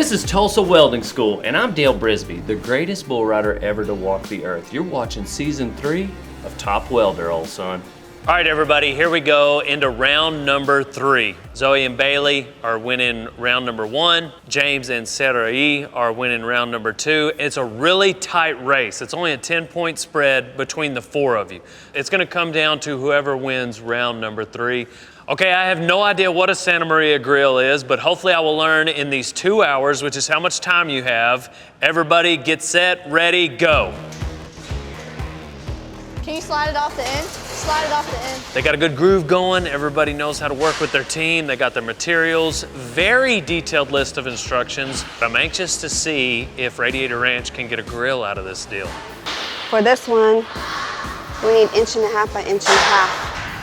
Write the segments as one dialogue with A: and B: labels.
A: This is Tulsa Welding School, and I'm Dale Brisby, the greatest bull rider ever to walk the earth. You're watching season 3 of Top Welder, old son. All right, everybody, here we go into round number 3. Zoe and Bailey are winning round number 1. James and Sarai are winning round number 2. It's a really tight race. It's only a 10-point spread between the 4 of you. It's gonna come down to whoever wins round number 3. Okay, I have no idea what a Santa Maria grill is, but hopefully I will learn in these 2 hours, which is how much time you have. Everybody get set, ready, go.
B: Can you slide it off the end? Slide it off the end.
A: They got a good groove going. Everybody knows how to work with their team. They got their materials. Very detailed list of instructions. I'm anxious to see if Radiator Ranch can get a grill out of this deal.
C: For this one, we need 1.5 by 1.5 inches.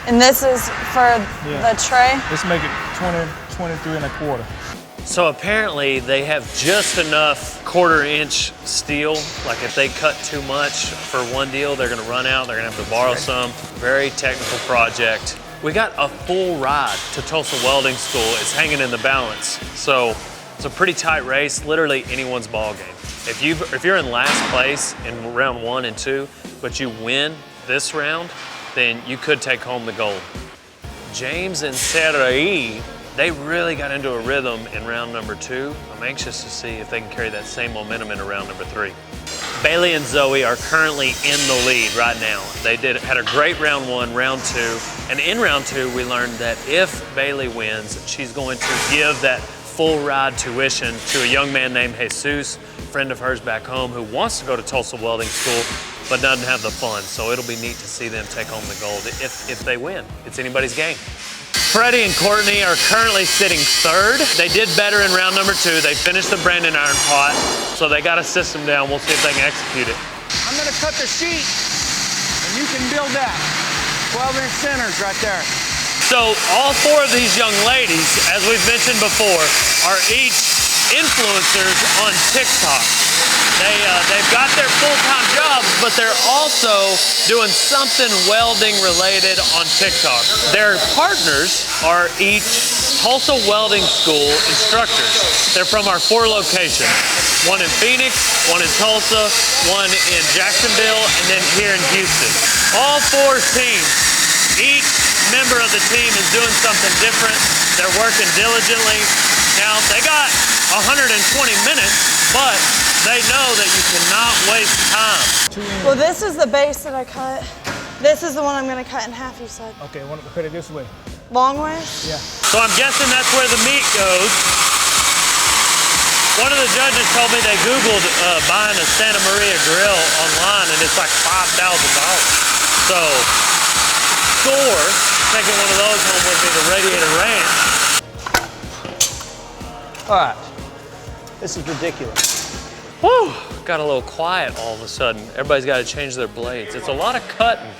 D: And this is for the tray?
E: Let's make it 20, 23 and a quarter.
A: So apparently they have just enough 1/4 inch steel. Like if they cut too much for one deal, they're gonna run out, they're gonna have to borrow some. Very technical project. We got a full ride to Tulsa Welding School. It's hanging in the balance. So it's a pretty tight race, literally anyone's ball game. If you're in last place in round 1 and 2, but you win this round, then you could take home the gold. James and Sarai, they really got into a rhythm in round number 2. I'm anxious to see if they can carry that same momentum into round number 3. Bailey and Zoe are currently in the lead right now. They had a great round 1, round 2, and in round 2, we learned that if Bailey wins, she's going to give that full ride tuition to a young man named Jesus, a friend of hers back home who wants to go to Tulsa Welding School, but doesn't have the funds. So it'll be neat to see them take home the gold if they win. It's anybody's game. Freddie and Courtney are currently sitting 3rd. They did better in round number 2. They finished the Brandon Iron Pot, so they got a system down. We'll see if they can execute it.
F: I'm gonna cut the sheet, and you can build that. 12-inch centers right there.
A: So all 4 of these young ladies, as we've mentioned before, are each influencers on TikTok. They've got their full-time jobs, but they're also doing something welding related on TikTok. Their partners are each Tulsa Welding School instructors. They're from our 4 locations. One in Phoenix, one in Tulsa, one in Jacksonville, and then here in Houston. All 4 teams, each member of the team is doing something different. They're working diligently. Now, they got 120 minutes, but they know that you cannot waste time.
D: Well, this is the base that I cut. This is the one I'm gonna cut in half, you said.
E: Okay, I want to cut it this way.
D: Long way?
E: Yeah.
A: So I'm guessing that's where the meat goes. One of the judges told me they Googled buying a Santa Maria grill online, and it's like $5,000. So, score, taking one of those home would be the Radiator Ranch.
F: All right, this is ridiculous.
A: Whew, got a little quiet all of a sudden. Everybody's got to change their blades. It's a lot of cutting,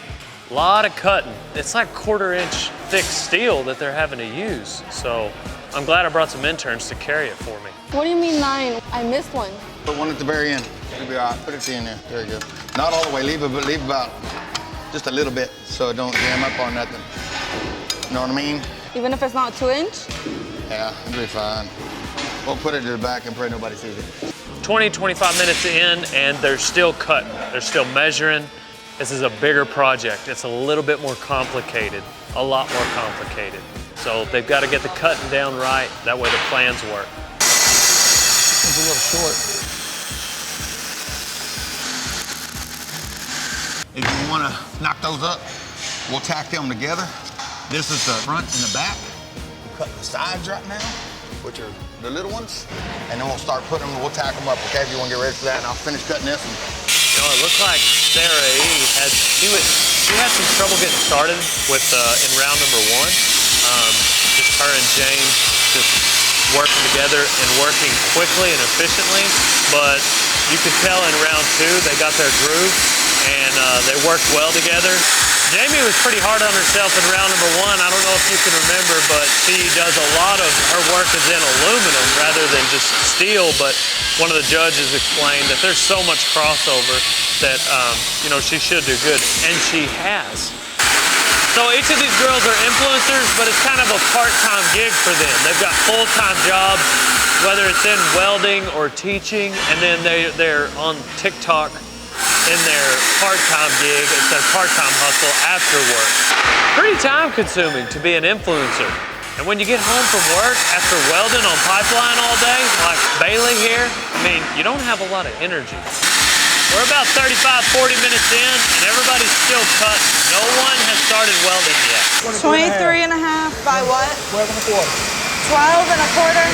A: It's like 1/4 inch thick steel that they're having to use. So I'm glad I brought some interns to carry it for me.
B: What do you mean 9? I missed one.
G: Put one at the very end. It'll be all right. Put it in there. There you go. Not all the way. Leave it, but leave about just a little bit so it don't jam up on nothing. You know what I mean?
B: Even if it's not 2 inch?
G: Yeah, it'll be fine. We'll put it to the back and pray nobody sees it.
A: 20, 25 minutes in, and they're still cutting. They're still measuring. This is a bigger project. It's a little bit more complicated, a lot more complicated. So they've got to get the cutting down right. That way the plans work.
E: It's a little short.
G: If you want to knock those up, we'll tack them together. This is the front and the back. We'll cut the sides right now, which are the little ones, and then we'll start putting them, we'll tack them up, okay? If you want to get ready for that, and I'll finish cutting this one.
A: You know, it looks like Sarah she had some trouble getting started with in round number 1. Just her and James just working together and working quickly and efficiently, but you could tell in round 2 they got their groove and they worked well together. Jamie was pretty hard on herself in round number 1. I don't know if you can remember, but she does a lot of her work is in aluminum rather than just steel. But one of the judges explained that there's so much crossover that you know, she should do good, and she has. So each of these girls are influencers, but it's kind of a part-time gig for them. They've got full-time jobs. whether it's in welding or teaching, and then they're on TikTok in their part-time gig. It's their part-time hustle after work. Pretty time-consuming to be an influencer. And when you get home from work after welding on pipeline all day, like Bailey here, I mean, you don't have a lot of energy. We're about 35, 40 minutes in, and everybody's still cutting. No one has started welding yet.
D: 23 and a half by what?
E: 12 and a quarter.
D: 12 and a quarter?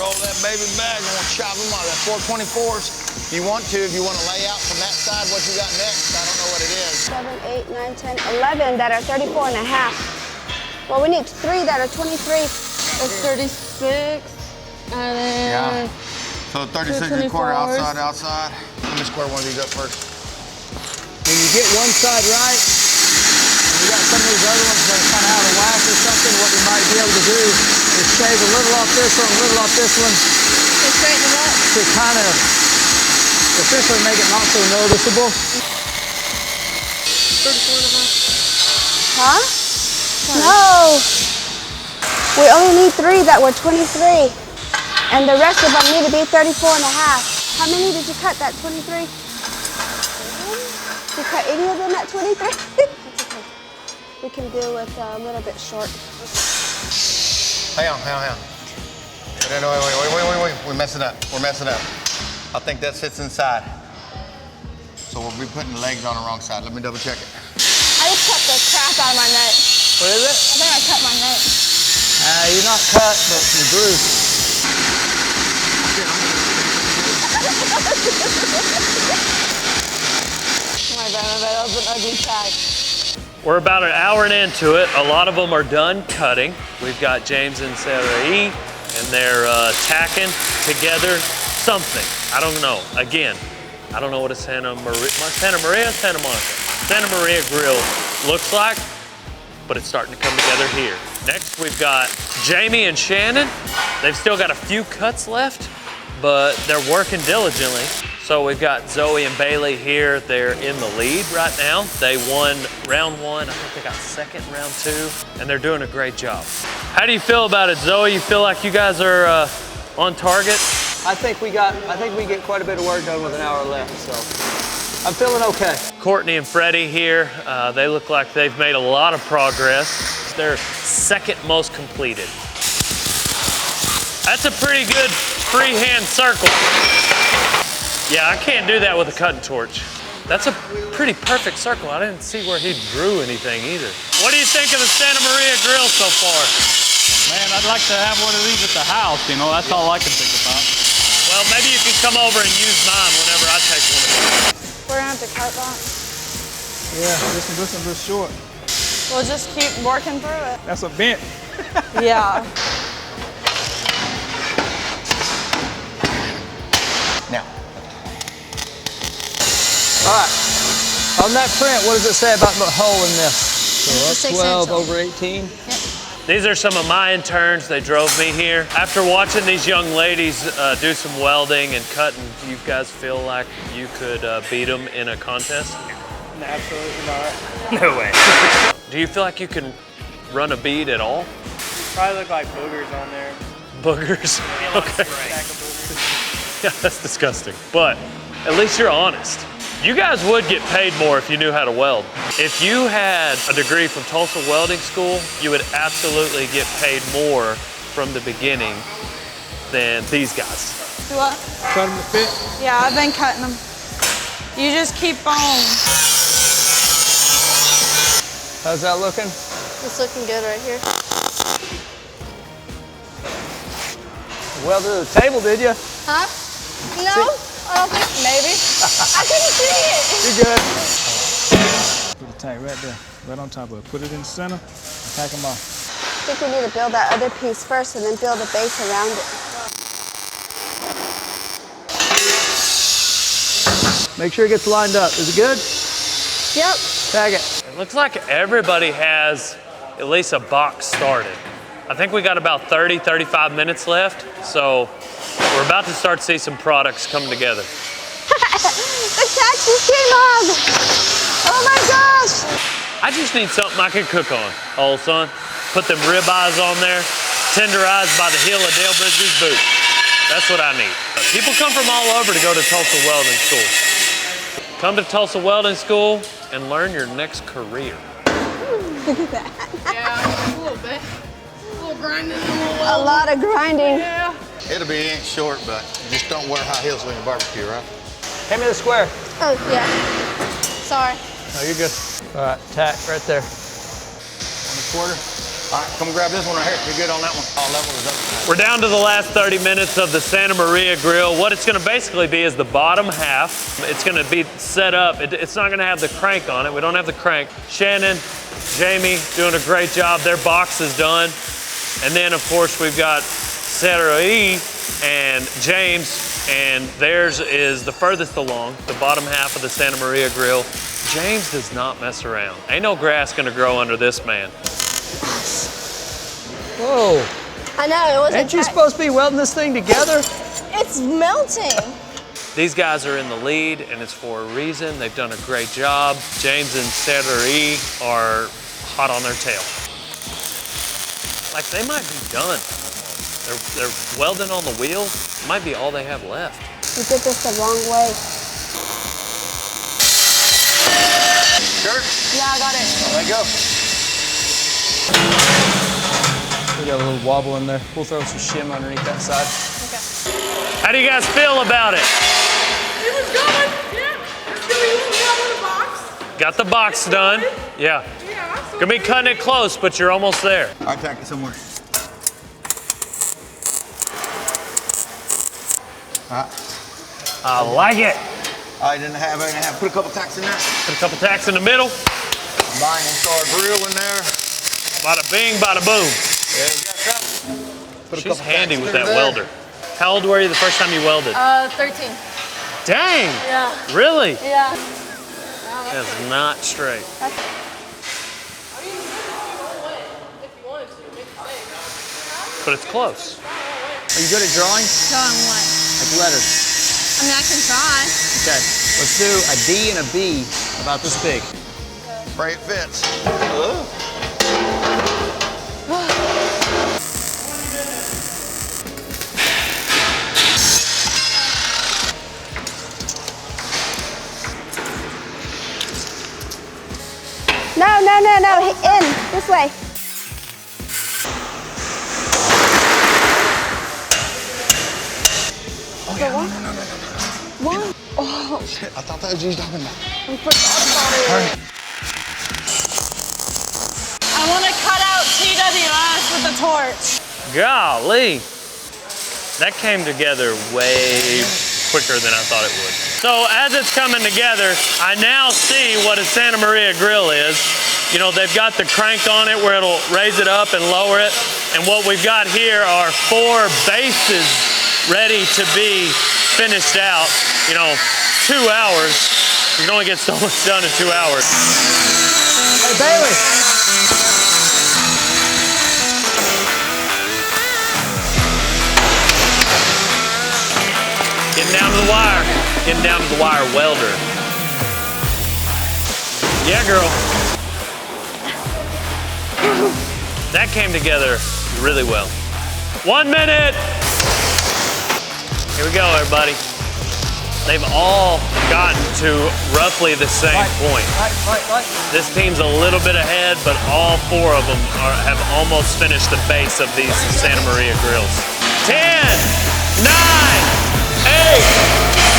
G: Roll that baby back. I'm gonna chop them out. That's 424s. If you want to, if you want to lay out from that side what you got next, I don't know what it is.
C: 7, 8, 9, 10, 11 that are 34 and a half. Well, we need 3 that are 23.
B: It's 36. And then
G: So 36 and a quarter outside. Let me square one of these up first.
F: When you get one side right, and you got some of these other ones that are kind of out of whack or something, what we might be able to do is shave a little off this one, a little off this one,
B: to straighten them up.
F: to kind of officially make it not so noticeable.
B: 34 and a half.
C: Huh? No. We only need 3 that were 23. And the rest of them need to be 34 and a half. How many did you cut that 23? Did you cut any of them at 23? That's okay. We can deal with a little bit short.
G: Hang on. Wait. We're messing up. I think that sits inside. So we'll be putting the legs on the wrong side. Let me double check it.
B: I just cut the crap out of my neck.
F: What is it?
B: I think I cut my neck.
F: You're not cut, but you're bruised.
B: My bad. That was an ugly tag.
A: We're about an hour into it. A lot of them are done cutting. We've got James and Sarah E, and they're tacking together something. I don't know. Again, I don't know what a Santa Maria grill looks like, but it's starting to come together here. Next, we've got Jamie and Shannon. They've still got a few cuts left, but they're working diligently. So we've got Zoe and Bailey here. They're in the lead right now. They won round 1. I think they got second round 2, and they're doing a great job. How do you feel about it, Zoe? You feel like you guys are on target?
F: I think we get quite a bit of work done with an hour left, so I'm feeling okay.
A: Courtney and Freddie here. They look like they've made a lot of progress. They're second most completed. That's a pretty good freehand circle. Yeah, I can't do that with a cutting torch. That's a pretty perfect circle. I didn't see where he drew anything either. What do you think of the Santa Maria grill so far?
E: Man, I'd like to have one of these at the house, you know, that's all I can think about.
A: Well, maybe you can come over and use mine whenever I take one of these.
D: We're gonna have to cut that.
E: Yeah, this one's real short.
D: We'll just keep working through it.
E: That's a bent.
D: Yeah.
G: Now.
F: All right. On that print, what does it say about the hole in this? So
B: It's a
F: that's
B: 6-inch
F: 12
B: hole.
F: over 18.
A: These are some of my interns. They drove me here. After watching these young ladies do some welding and cutting, do you guys feel like you could beat them in a contest?
E: Absolutely not.
A: No way. Do you feel like you can run a bead at all?
H: Probably look like boogers on there.
A: Boogers? Okay. Yeah, that's disgusting. But at least you're honest. You guys would get paid more if you knew how to weld. If you had a degree from Tulsa Welding School, you would absolutely get paid more from the beginning than these guys.
D: What?
E: Cut them to fit.
D: Yeah, I've been cutting them. You just keep on.
F: How's that looking?
B: It's looking good right here.
F: Welded to the table, did you?
B: Huh? No, I don't think, maybe. I couldn't see it.
F: You're good.
E: Put the tank right there, right on top of it. Put it in the center and pack them off.
C: I think we need to build that other piece first and then build a base around it.
F: Make sure it gets lined up. Is it good?
B: Yep.
F: Tag it.
A: It looks like everybody has at least a box started. I think we got about 30, 35 minutes left, so we're about to start to see some products come together.
C: The taxes came on! Oh my gosh!
A: I just need something I can cook on, old son. Put them rib eyes on there, tenderized by the heel of Dale Brisby's boot. That's what I need. People come from all over to go to Tulsa Welding School. Come to Tulsa Welding School and learn your next career.
C: Look at that.
B: Yeah, a little bit. A little grinding, a little
C: A lot of grinding.
B: Yeah.
G: It'll be an inch short, but just don't wear high heels when you barbecue, right?
F: Hand me the square.
C: Oh, yeah. Sorry.
F: Oh, you're good. All right, tack right there. 1/4.
G: All right, come grab this one right here. You're good on that one. All level is up.
A: We're down to the last 30 minutes of the Santa Maria grill. What it's gonna basically be is the bottom half. It's gonna be set up. It's not gonna have the crank on it. We don't have the crank. Shannon, Jamie doing a great job. Their box is done. And then of course we've got Sarah E and James, and theirs is the furthest along, the bottom half of the Santa Maria grill. James does not mess around. Ain't no grass gonna grow under this man.
F: Whoa.
C: I know, it wasn't.
F: Ain't you supposed to be welding this thing together?
C: It's melting.
A: These guys are in the lead, and it's for a reason. They've done a great job. James and Sarah E are hot on their tail. Like, they might be done. They're welding on the wheel. Might be all they have left.
C: You did this the wrong way.
G: Sure?
C: Yeah, I got it.
G: There you go.
F: We got a little wobble in there. We'll throw some shim underneath that side.
A: How do you guys feel about it?
B: It was good. Yeah. It's good. You got the box.
A: Got the box done. Yeah.
B: Yeah. So
A: Gonna be cutting it close, but you're almost there.
G: All right, tack it somewhere. All right.
A: I like it.
G: I didn't have, put a couple tacks in there.
A: Put a couple tacks in the middle.
G: Combine into our grill in there.
A: Bada bing, bada boom.
G: There you got that. Put a
A: She's
G: couple
A: handy
G: tacks
A: with
G: through
A: that
G: there.
A: welder. How old were you the first time you welded?
B: 13.
A: Dang.
B: Yeah.
A: Really?
B: Yeah.
A: That's not straight.
B: I mean, you can roll it if you wanted to. Make it safe.
A: But it's close.
F: Are you good at drawing?
B: Drawing what?
F: Like letters.
B: I mean, I can try.
F: Okay, let's do a D and a B about this big.
G: Pray it fits.
C: No, no, no, no. In. This way.
G: Oh, yeah, no.
C: One. Oh,
G: Shit, I thought that was you talking about.
C: we forgot about it.
D: I want to cut out TWS with a torch.
A: Golly. That came together way quicker than I thought it would. So as it's coming together, I now see what a Santa Maria grill is. You know, they've got the crank on it where it'll raise it up and lower it. And what we've got here are 4 bases ready to be finished out. You know, 2 hours. You can only get so much done in 2 hours.
F: Hey, Bailey.
A: Getting down to the wire. Getting down to the wire, welder. Yeah, girl. That came together really well. 1 minute. Here we go, everybody. They've all gotten to roughly the same point.
F: Right.
A: This team's a little bit ahead, but all 4 of them have almost finished the base of these Santa Maria grills. 10, 9, 8,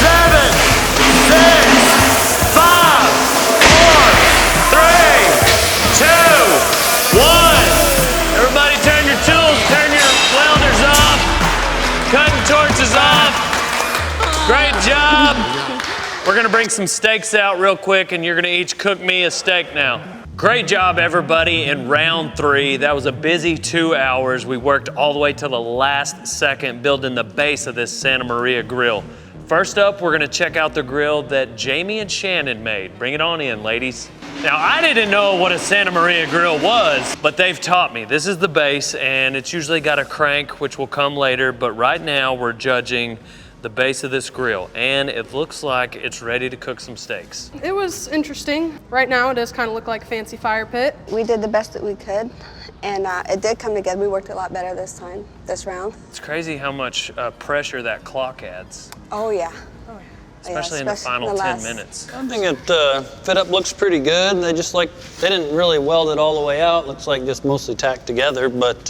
A: 7, 6, 5, 4, 3, 2, 1. Everybody turn your tools, turn your welders off, cutting torches off. Great job. We're gonna bring some steaks out real quick and you're gonna each cook me a steak now. Great job, everybody, in round 3. That was a busy 2 hours. We worked all the way to the last second building the base of this Santa Maria grill. First up, we're gonna check out the grill that Jamie and Shannon made. Bring it on in, ladies. Now, I didn't know what a Santa Maria grill was, but they've taught me. This is the base, and it's usually got a crank, which will come later, but right now we're judging the base of this grill, and it looks like it's ready to cook some steaks.
B: It was interesting. Right now it does kind of look like a fancy fire pit.
C: We did the best that we could, and it did come together. We worked a lot better this time, this round.
A: It's crazy how much pressure that clock adds,
C: Oh yeah.
A: especially in the final 10 minutes.
I: I think it fit up looks pretty good. They didn't really weld it all the way out. Looks like just mostly tacked together, but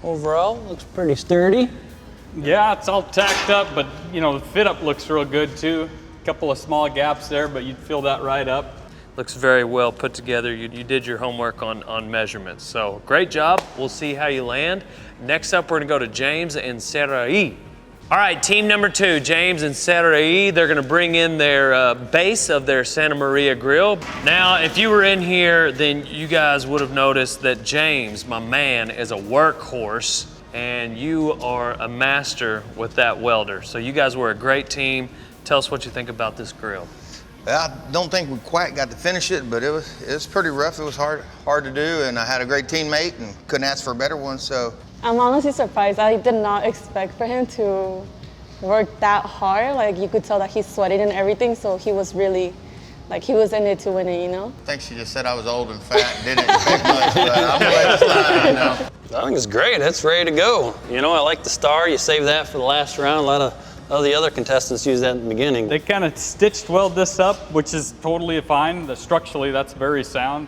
I: overall looks pretty sturdy.
H: Yeah, it's all tacked up, but you know, the fit up looks real good too. A couple of small gaps there, but you'd fill that right up.
A: Looks very well put together. You did your homework on measurements. So great job. We'll see how you land. Next up, we're gonna go to James and Sarai. All right, team number 2, James and Sarai. They're gonna bring in their base of their Santa Maria grill. Now, if you were in here, then you guys would have noticed that James, my man, is a workhorse, and you are a master with that welder. So you guys were a great team. Tell us what you think about this grill.
G: I don't think we quite got to finish it, but it was pretty rough. It was hard to do, and I had a great teammate and couldn't ask for a better one, so.
J: I'm honestly surprised. I did not expect for him to work that hard. Like, you could tell that he's sweating and everything, so he was really, like, he was in it to win it, you know?
G: I think she just said I was old and fat and didn't expect much, but I'm gonna let it slide, you know.
I: I think it's great. It's ready to go. You know, I like the star. You save that for the last round. A lot of the other contestants use that in the beginning.
H: They kind of stitched weld this up, which is totally fine. Structurally, that's very sound.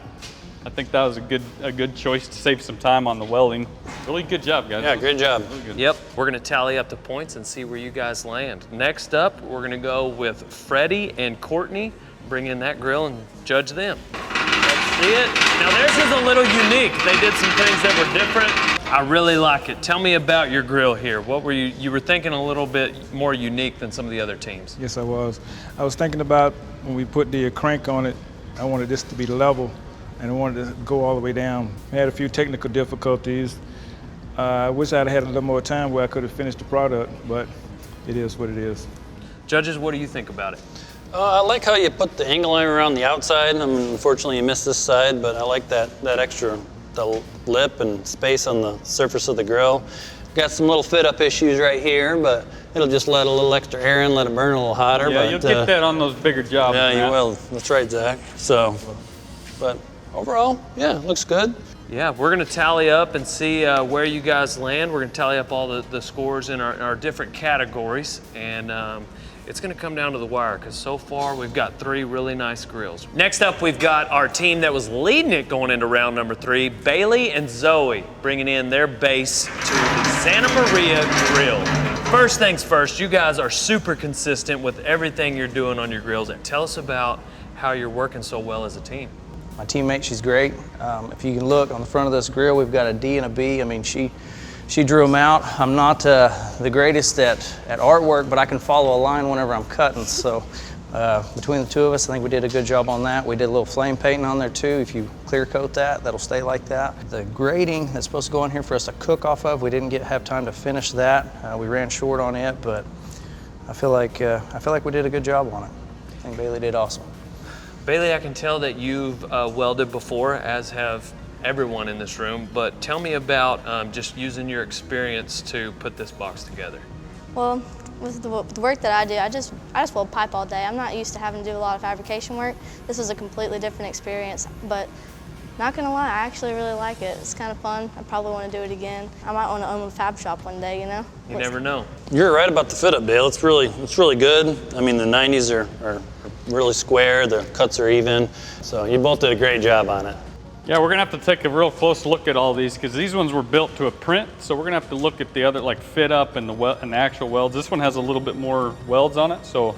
H: I think that was a good choice to save some time on the welding. Really good job, guys.
I: Yeah, great job.
H: Really good.
A: Yep, we're gonna tally up the points and see where you guys land. Next up, we're gonna go with Freddie and Courtney. Bring in that grill and judge them. Let's see it. Now theirs is a little unique. They did some things that were different. I really like it. Tell me about your grill here. What were you were thinking a little bit more unique than some of the other teams.
E: Yes, I was. I was thinking about when we put the crank on it, I wanted this to be level, and I wanted to go all the way down. We had a few technical difficulties. I wish I'd had a little more time where I could have finished the product, but it is what it is.
A: Judges, what do you think about it?
I: I like how you put the angle iron around the outside. I mean, unfortunately, you missed this side, but I like that extra, the lip and space on the surface of the grill. Got some little fit-up issues right here, but it'll just let a little extra air in, let it burn a little hotter.
H: Yeah,
I: but,
H: you'll get that on those bigger jobs.
I: Yeah, you
H: Matt.
I: will. That's right, Zach. So, but overall, yeah, looks good.
A: Yeah, we're gonna tally up and see where you guys land. We're gonna tally up all the scores in our different categories, and it's gonna come down to the wire, because so far we've got 3 really nice grills. Next up, we've got our team that was leading it going into round number 3, Bailey and Zoe, bringing in their base to the Santa Maria grill. First things first, you guys are super consistent with everything you're doing on your grills. Tell us about how you're working so well as a team.
K: My teammate, she's great. If you can look on the front of this grill, we've got a D and a B. I mean, she drew them out. I'm not the greatest at artwork, but I can follow a line whenever I'm cutting. So between the two of us, I think we did a good job on that. We did a little flame painting on there too. If you clear coat that, that'll stay like that. The grating that's supposed to go in here for us to cook off of, we didn't have time to finish that. We ran short on it, but I feel like we did a good job on it. I think Bailey did awesome.
A: Bailey, I can tell that you've welded before, as have everyone in this room, but tell me about just using your experience to put this box together.
L: Well, with the work that I do, I just weld pipe all day. I'm not used to having to do a lot of fabrication work. This was a completely different experience, but not gonna lie, I actually really like it. It's kind of fun. I probably want to do it again. I might want to own a fab shop one day, you know?
A: You never know.
I: You're right about the fit up, Dale. It's really good. I mean, the 90s are really square, the cuts are even. So you both did a great job on it.
H: Yeah, we're gonna have to take a real close look at all these, because these ones were built to a print, so we're gonna have to look at the other, like fit up and the actual welds. This one has a little bit more welds on it, so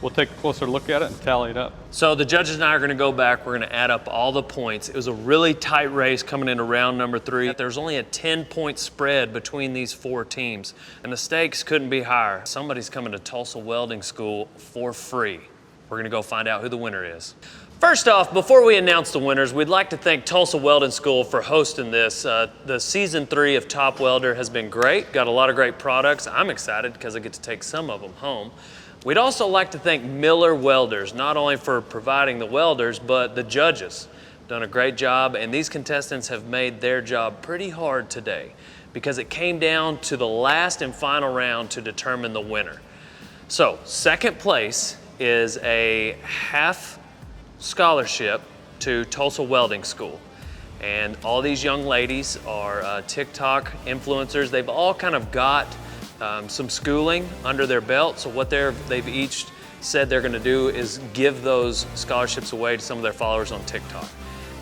H: we'll take a closer look at it and tally it up.
A: So the judges and I are gonna go back, we're gonna add up all the points. It was a really tight race coming into round number 3. There's only a 10-point spread between these 4 teams, and the stakes couldn't be higher. Somebody's coming to Tulsa Welding School for free. We're gonna go find out who the winner is. First off, before we announce the winners, we'd like to thank Tulsa Welding School for hosting this. The season 3 of Top Welder has been great, got a lot of great products. I'm excited because I get to take some of them home. We'd also like to thank Miller Welders, not only for providing the welders, but the judges. Done a great job, and these contestants have made their job pretty hard today, because it came down to the last and final round to determine the winner. So second place is a half scholarship to Tulsa Welding School. And all these young ladies are TikTok influencers. They've all kind of got some schooling under their belt. So what they've each said they're gonna do is give those scholarships away to some of their followers on TikTok.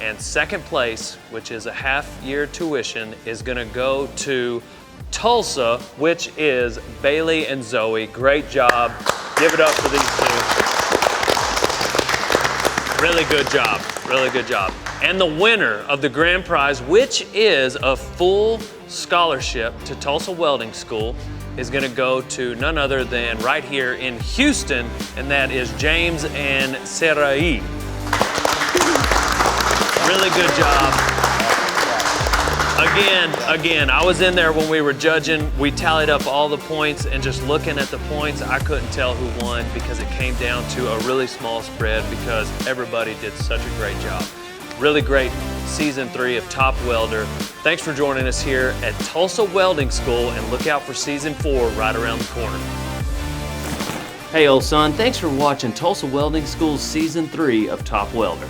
A: And second place, which is a half-year tuition, is gonna go to Tulsa, which is Bailey and Zoe. Great job. Give it up for these two. Really good job, really good job. And the winner of the grand prize, which is a full scholarship to Tulsa Welding School, is gonna go to none other than right here in Houston, and that is James and Sarai. Really good job. Again, I was in there when we were judging. We tallied up all the points, and just looking at the points, I couldn't tell who won because it came down to a really small spread because everybody did such a great job. Really great season 3 of Top Welder. Thanks for joining us here at Tulsa Welding School, and look out for season 4 right around the corner.
M: Hey old son, thanks for watching Tulsa Welding School's season 3 of Top Welder.